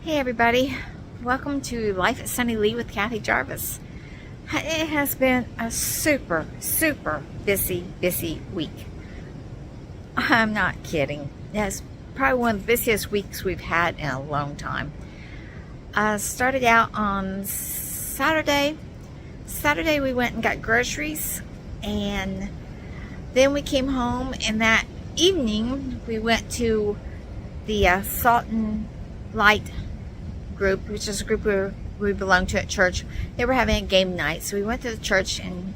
Hey everybody, welcome to Life at Sunny Lee with Kathy Jarvis. It has been a super busy week. I'm not kidding. It's probably one of the busiest weeks we've had in a long time. I started out on Saturday. Saturday we went and got groceries, and then we came home, and that evening we went to the Salt and Light group, which is a group we belong to at church. They were having a game night, so we went to the church and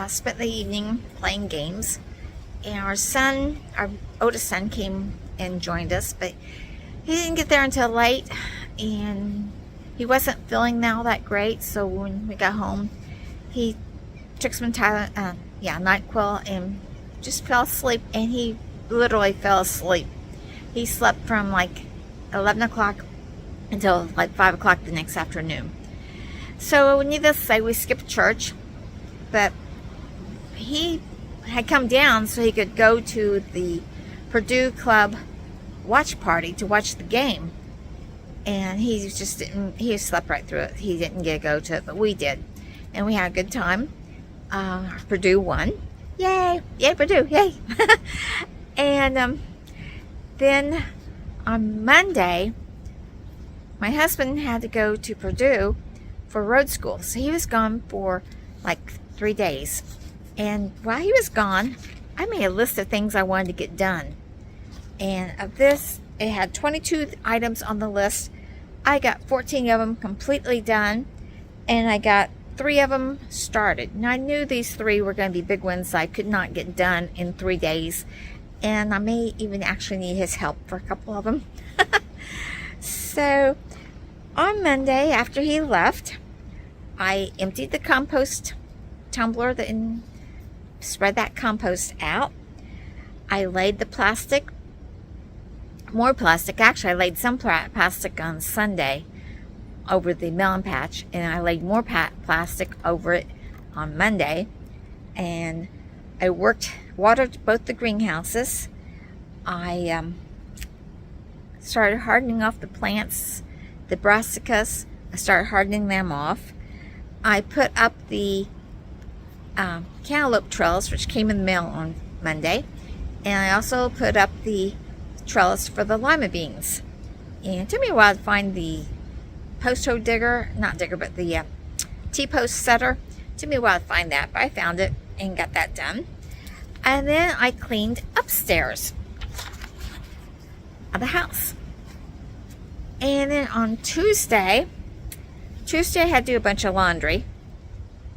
spent the evening playing games. And our oldest son, came and joined us, but he didn't get there until late, and he wasn't feeling all that great. So when we got home, he took some NyQuil and just fell asleep. And he literally fell asleep. He slept from like 11 o'clock until like 5 o'clock the next afternoon. So needless to say, we skipped church, but he had come down so he could go to the Purdue Club watch party to watch the game. And he slept right through it. He didn't get to go to it, but we did. And we had a good time. Purdue won. Yay! Yay, Purdue! Yay! And then on Monday, my husband had to go to Purdue for road school. So he was gone for like 3 days. And while he was gone, I made a list of things I wanted to get done. And of this, it had 22 items on the list. I got 14 of them completely done. And I got 3 of them started. Now I knew these 3 were going to be big ones I could not get done in 3 days. And I may even actually need his help for a couple of them. So on Monday, after he left, I emptied the compost tumbler and spread that compost out. I laid the plastic, more plastic. Actually, I laid some plastic on Sunday over the melon patch, and I laid more plastic over it on Monday. And I watered both the greenhouses. I started hardening off the plants, the brassicas. I started hardening them off. I put up the cantaloupe trellis, which came in the mail on Monday. And I also put up the trellis for the lima beans. And it took me a while to find the T-post setter. It took me a while to find that, but I found it and got that done. And then I cleaned upstairs of the house. And then on Tuesday I had to do a bunch of laundry,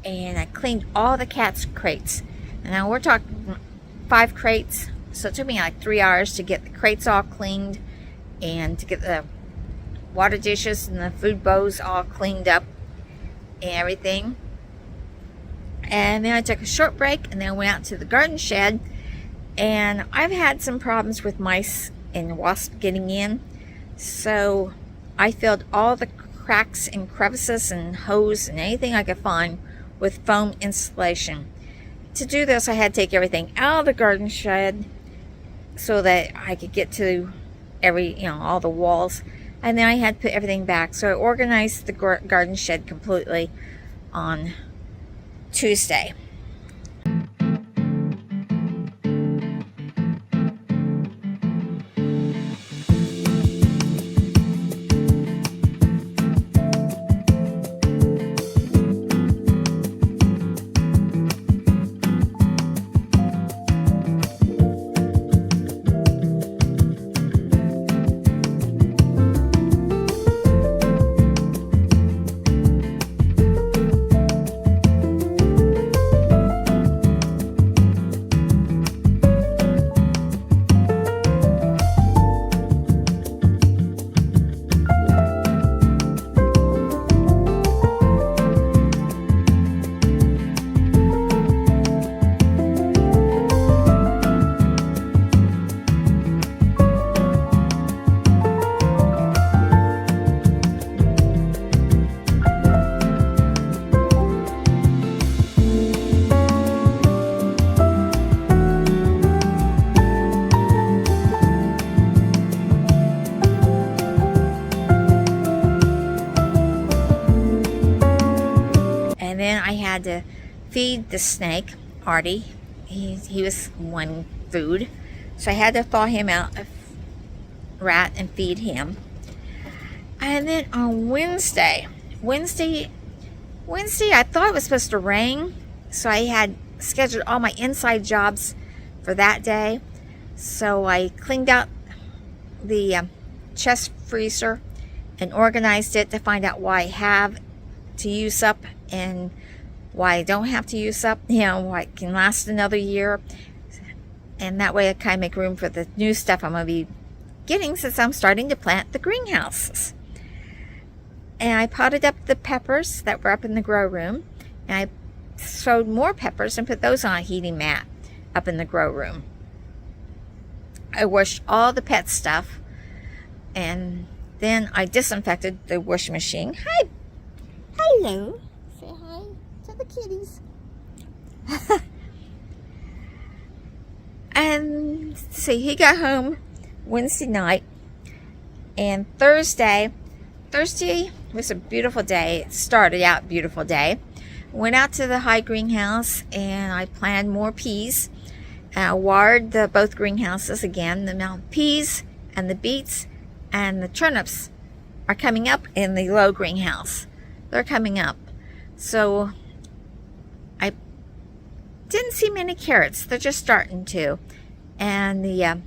and I cleaned all the cats' crates. And now we're talking 5 crates, so it took me like 3 hours to get the crates all cleaned and to get the water dishes and the food bowls all cleaned up and everything. And then I took a short break, and then I went out to the garden shed. And I've had some problems with mice and wasps getting in. So I filled all the cracks and crevices and holes and anything I could find with foam insulation. To do this, I had to take everything out of the garden shed so that I could get to all the walls. And then I had to put everything back. So I organized the garden shed completely on Tuesday. had to feed the snake, Artie. He was one food. So I had to thaw him out of rat and feed him. And then on Wednesday, I thought it was supposed to rain. So I had scheduled all my inside jobs for that day. So I cleaned out the chest freezer and organized it to find out why I have to use up and why I don't have to use up, why it can last another year. And that way I kind of make room for the new stuff I'm going to be getting since I'm starting to plant the greenhouses. And I potted up the peppers that were up in the grow room, and I sowed more peppers and put those on a heating mat up in the grow room. I washed all the pet stuff, and then I disinfected the washing machine. Hi! Hello! Say hi to the kitties. And see, he got home Wednesday night, and Thursday was a beautiful day. It started out beautiful day. Went out to the high greenhouse and I planted more peas. I watered both greenhouses again. The peas and the beets and the turnips are coming up in the low greenhouse. They're coming up. So I didn't see many carrots. They're just starting to. And the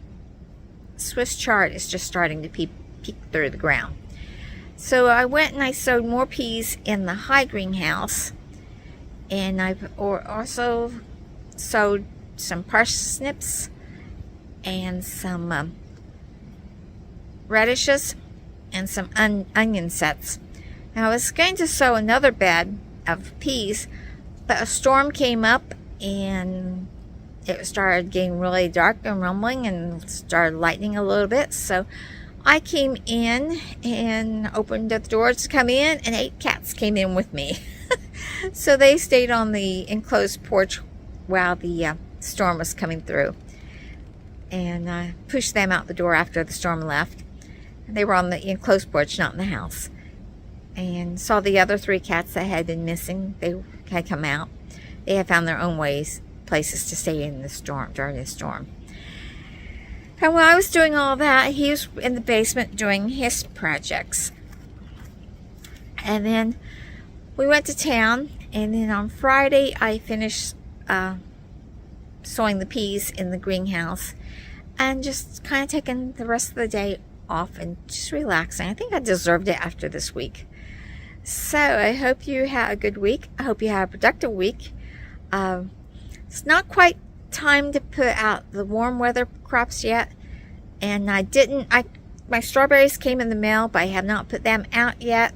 Swiss chard is just starting to peek through the ground. So I went and I sowed more peas in the high greenhouse. And I've also sowed some parsnips and some radishes and some onion sets. Now I was going to sow another bed of peas, but a storm came up and it started getting really dark and rumbling and started lightning a little bit. So I came in and opened the doors to come in, and 8 cats came in with me. So they stayed on the enclosed porch while the storm was coming through. And I pushed them out the door after the storm left. They were on the enclosed porch, not in the house. And saw the other 3 cats that had been missing. They had come out. They had found their own places to stay in the storm, during the storm. And while I was doing all that, he was in the basement doing his projects. And then we went to town, and then on Friday I finished sowing the peas in the greenhouse and just kind of taking the rest of the day off and just relaxing. I think I deserved it after this week. So I hope you had a good week. I hope you had a productive week. It's not quite time to put out the warm weather crops yet, and my strawberries came in the mail, but I have not put them out yet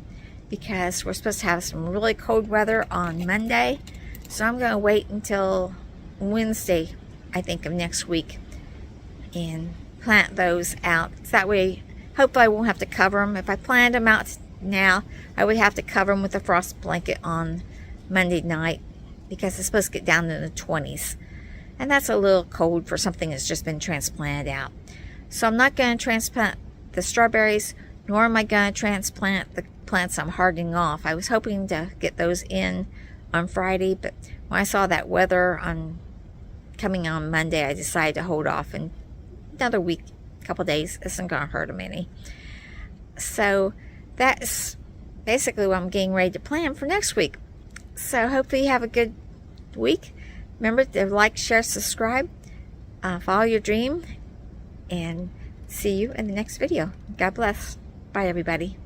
because we're supposed to have some really cold weather on Monday. So I'm going to wait until Wednesday, I think, of next week and plant those out. So that way, hopefully I won't have to cover them. If I planted them out now, I would have to cover them with a frost blanket on Monday night because it's supposed to get down in the 20s. And that's a little cold for something that's just been transplanted out. So I'm not going to transplant the strawberries, nor am I going to transplant the plants I'm hardening off. I was hoping to get those in on Friday, but when I saw that weather coming on Monday, I decided to hold off, and another week, couple days, isn't going to hurt them any. So that's basically what I'm getting ready to plan for next week. So hopefully you have a good week. Remember to like, share, subscribe, follow your dream, and see you in the next video. God bless. Bye, everybody.